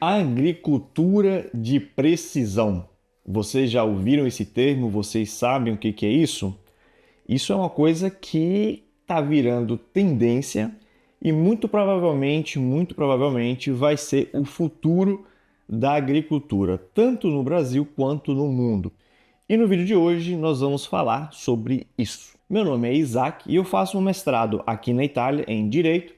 Agricultura de precisão. Vocês já ouviram esse termo? Vocês sabem o que é isso? Isso é uma coisa que está virando tendência e muito provavelmente vai ser o futuro da agricultura, tanto no Brasil quanto no mundo. E no vídeo de hoje nós vamos falar sobre isso. Meu nome é Isaac e eu faço um mestrado aqui na Itália em Direito,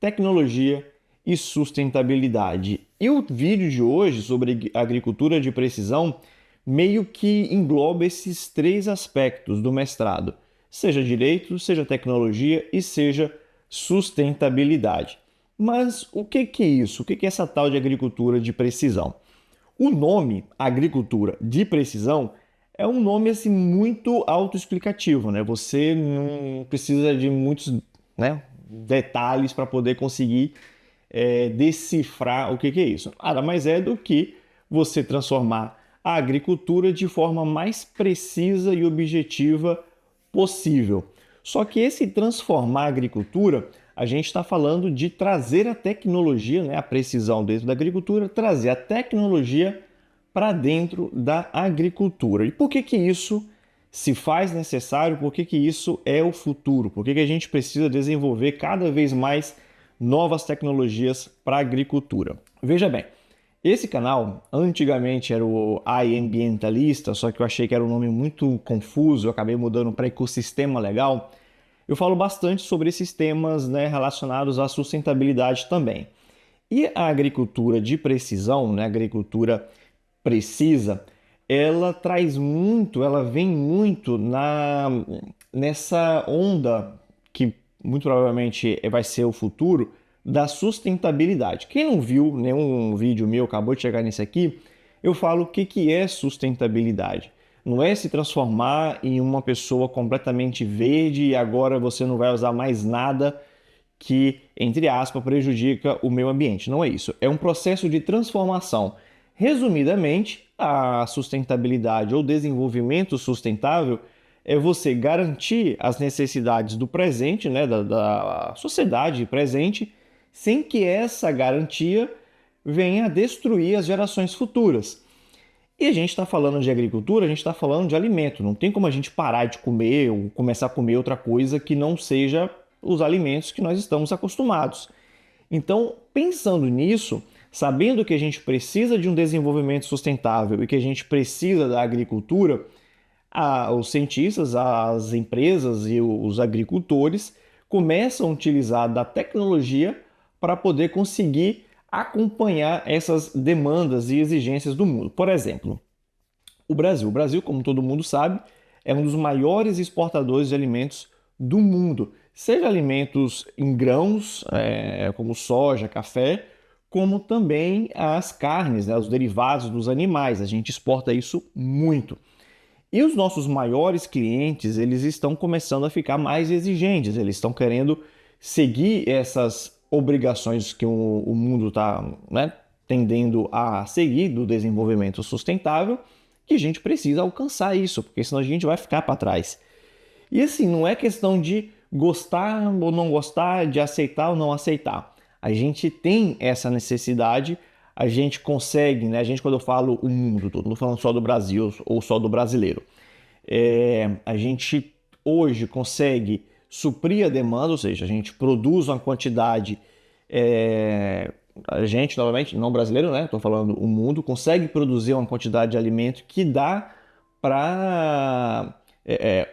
Tecnologia e Sustentabilidade. E o vídeo de hoje sobre agricultura de precisão meio que engloba esses três aspectos do mestrado, seja direito, seja tecnologia e seja sustentabilidade. Mas o que é isso? O que é essa tal de agricultura de precisão? O nome agricultura de precisão é um nome assim muito autoexplicativo, né? Você não precisa de muitos, né, detalhes para poder conseguir decifrar o que é isso. Nada mais é do que você transformar a agricultura de forma mais precisa e objetiva possível. Só que esse transformar a agricultura, a gente está falando de trazer a tecnologia, né, a precisão dentro da agricultura, trazer a tecnologia para dentro da agricultura. E por que isso se faz necessário? Por que isso é o futuro? Por que a gente precisa desenvolver cada vez mais novas tecnologias para a agricultura? Veja bem, esse canal antigamente era o iAmbientalista, só que eu achei que era um nome muito confuso, eu acabei mudando para Ecosistema Legal. Eu falo bastante sobre esses temas, né, relacionados à sustentabilidade também. E a agricultura de precisão, né, a agricultura precisa, ela traz muito, ela vem muito nessa onda que muito provavelmente vai ser o futuro da sustentabilidade. Quem não viu nenhum vídeo meu, acabou de chegar nesse aqui, eu falo o que é sustentabilidade. Não é se transformar em uma pessoa completamente verde e agora você não vai usar mais nada que, entre aspas, prejudica o meio ambiente. Não é isso. É um processo de transformação. Resumidamente, a sustentabilidade ou desenvolvimento sustentável é você garantir as necessidades do presente, né, da sociedade presente, sem que essa garantia venha a destruir as gerações futuras. E a gente está falando de agricultura, a gente está falando de alimento. Não tem como a gente parar de comer ou começar a comer outra coisa que não seja os alimentos que nós estamos acostumados. Então, pensando nisso, sabendo que a gente precisa de um desenvolvimento sustentável e que a gente precisa da agricultura, os cientistas, as empresas e os agricultores começam a utilizar da tecnologia para poder conseguir acompanhar essas demandas e exigências do mundo. Por exemplo, o Brasil, como todo mundo sabe, é um dos maiores exportadores de alimentos do mundo, seja alimentos em grãos, como soja, café, como também as carnes, né, os derivados dos animais. A gente exporta isso muito. E os nossos maiores clientes, eles estão começando a ficar mais exigentes, eles estão querendo seguir essas obrigações que o mundo está, né, tendendo a seguir do desenvolvimento sustentável, que a gente precisa alcançar isso, porque senão a gente vai ficar para trás. E assim, não é questão de gostar ou não gostar, de aceitar ou não aceitar. A gente tem essa necessidade, a gente consegue, né? A gente, quando eu falo o mundo todo, não estou falando só do Brasil ou só do brasileiro, a gente hoje consegue suprir a demanda, ou seja, a gente produz uma quantidade, a gente, novamente, não brasileiro, né? Estou falando o mundo, consegue produzir uma quantidade de alimento que dá para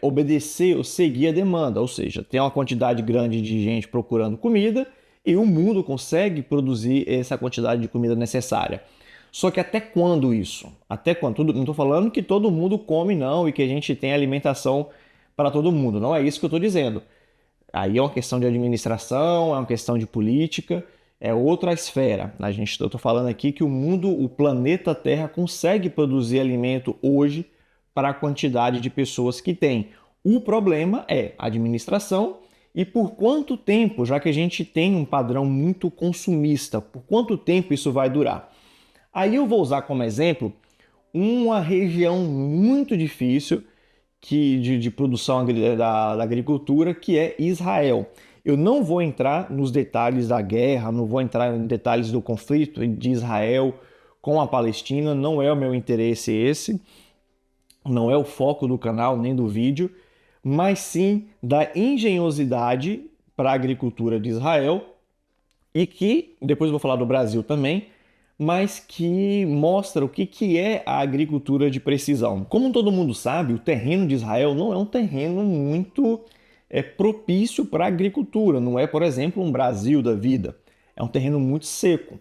obedecer ou seguir a demanda, ou seja, tem uma quantidade grande de gente procurando comida e o mundo consegue produzir essa quantidade de comida necessária. Só que até quando isso? Até quando? Não estou falando que todo mundo come, não, e que a gente tem alimentação para todo mundo. Não é isso que eu estou dizendo. Aí é uma questão de administração, é uma questão de política, é outra esfera. Eu estou falando aqui que o mundo, o planeta Terra, consegue produzir alimento hoje para a quantidade de pessoas que tem. O problema é a administração e por quanto tempo, já que a gente tem um padrão muito consumista, por quanto tempo isso vai durar? Aí eu vou usar como exemplo uma região muito difícil de produção da agricultura, que é Israel. Eu não vou entrar nos detalhes da guerra, não vou entrar em detalhes do conflito de Israel com a Palestina, não é o meu interesse esse, não é o foco do canal nem do vídeo, mas sim da engenhosidade para a agricultura de Israel e que, depois eu vou falar do Brasil também, mas que mostra o que é a agricultura de precisão. Como todo mundo sabe, o terreno de Israel não é um terreno muito propício para a agricultura, não é, por exemplo, um Brasil da vida. É um terreno muito seco.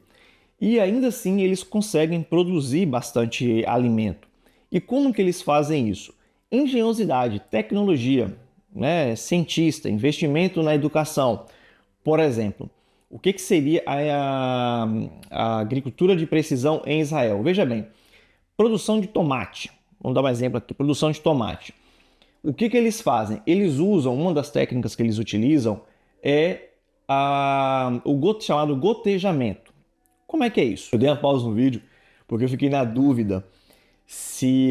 E ainda assim eles conseguem produzir bastante alimento. E como que eles fazem isso? Engenhosidade, tecnologia, né? Cientista, investimento na educação. Por exemplo, o que seria a agricultura de precisão em Israel? Veja bem, produção de tomate. Vamos dar um exemplo aqui, produção de tomate. O que eles fazem? Eles usam, uma das técnicas que eles utilizam é o chamado gotejamento. Como é que é isso? Eu dei uma pausa no vídeo porque eu fiquei na dúvida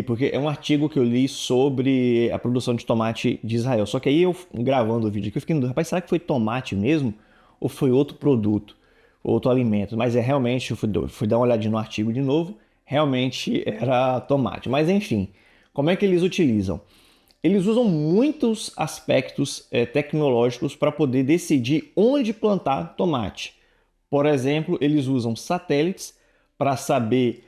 porque é um artigo que eu li sobre a produção de tomate de Israel. Só que aí eu gravando o vídeo aqui, eu fiquei na dúvida, rapaz, será que foi tomate mesmo ou foi outro produto, outro alimento? Mas realmente, eu fui dar uma olhadinha no artigo de novo, realmente era tomate. Mas enfim, como é que eles utilizam? Eles usam muitos aspectos tecnológicos para poder decidir onde plantar tomate. Por exemplo, eles usam satélites para saber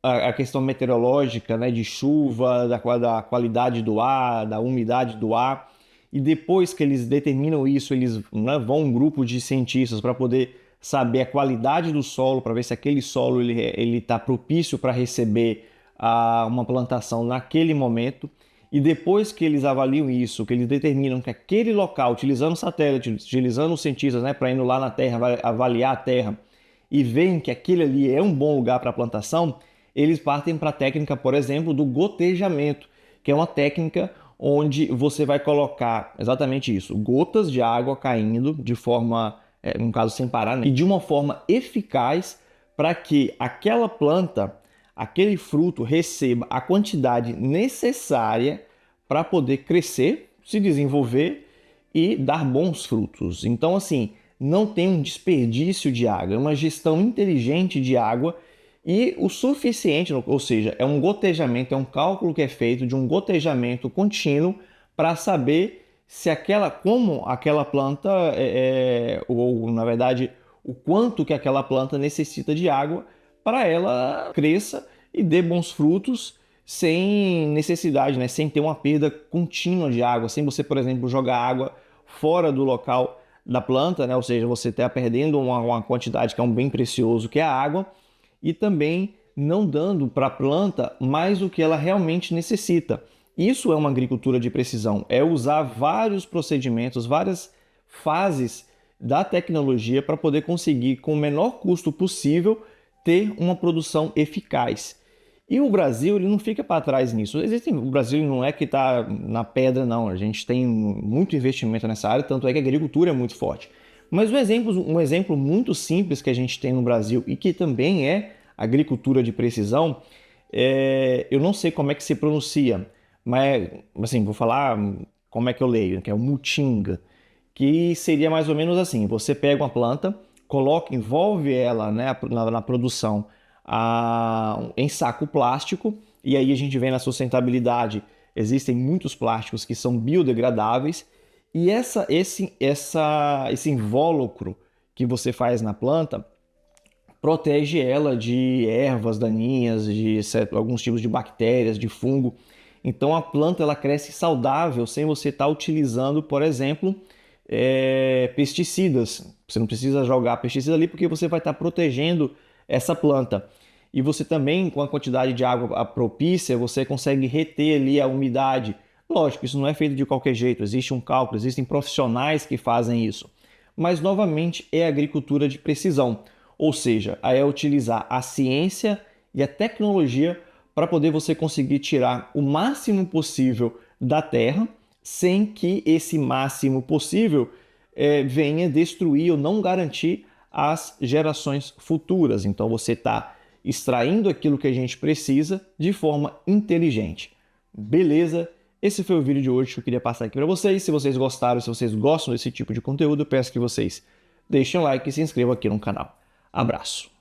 a questão meteorológica, né, de chuva, da qualidade do ar, da umidade do ar. E depois que eles determinam isso, eles vão um grupo de cientistas para poder saber a qualidade do solo, para ver se aquele solo ele está propício para receber uma plantação naquele momento. E depois que eles avaliam isso, que eles determinam que aquele local, utilizando satélite, utilizando os cientistas, né, para ir lá na Terra, avaliar a Terra, e veem que aquele ali é um bom lugar para plantação, eles partem para a técnica, por exemplo, do gotejamento, que é uma técnica onde você vai colocar exatamente isso, gotas de água caindo de forma, no caso sem parar, né, e de uma forma eficaz para que aquela planta, aquele fruto receba a quantidade necessária para poder crescer, se desenvolver e dar bons frutos. Então, assim, não tem um desperdício de água, é uma gestão inteligente de água e o suficiente, ou seja, é um gotejamento, é um cálculo que é feito de um gotejamento contínuo para saber se como aquela planta, ou na verdade, o quanto que aquela planta necessita de água para ela cresça e dê bons frutos sem necessidade, né? Sem ter uma perda contínua de água, sem você, por exemplo, jogar água fora do local da planta, né? Ou seja, você está perdendo uma quantidade que é um bem precioso, que é a água, e também não dando para a planta mais do que ela realmente necessita. Isso é uma agricultura de precisão, é usar vários procedimentos, várias fases da tecnologia para poder conseguir, com o menor custo possível, ter uma produção eficaz. E o Brasil ele não fica para trás nisso. O Brasil não é que está na pedra, não. A gente tem muito investimento nessa área, tanto é que a agricultura é muito forte. Mas um exemplo muito simples que a gente tem no Brasil e que também é agricultura de precisão, eu não sei como é que se pronuncia, mas assim, vou falar como é que eu leio, que é o Mutinga, que seria mais ou menos assim: você pega uma planta, envolve ela, né, na produção em saco plástico, e aí a gente vem na sustentabilidade. Existem muitos plásticos que são biodegradáveis, e esse invólucro que você faz na planta protege ela de ervas daninhas, de alguns tipos de bactérias, de fungo. Então a planta ela cresce saudável sem você estar utilizando, por exemplo, pesticidas. Você não precisa jogar pesticida ali porque você vai estar protegendo essa planta. E você também, com a quantidade de água propícia, você consegue reter ali a umidade. Lógico, isso não é feito de qualquer jeito, existe um cálculo, existem profissionais que fazem isso. Mas, novamente, é agricultura de precisão, ou seja, é utilizar a ciência e a tecnologia para poder você conseguir tirar o máximo possível da terra, sem que esse máximo possível venha destruir ou não garantir as gerações futuras. Então você está extraindo aquilo que a gente precisa de forma inteligente. Beleza? Esse foi o vídeo de hoje que eu queria passar aqui para vocês. Se vocês gostaram, se vocês gostam desse tipo de conteúdo, eu peço que vocês deixem um like e se inscrevam aqui no canal. Abraço!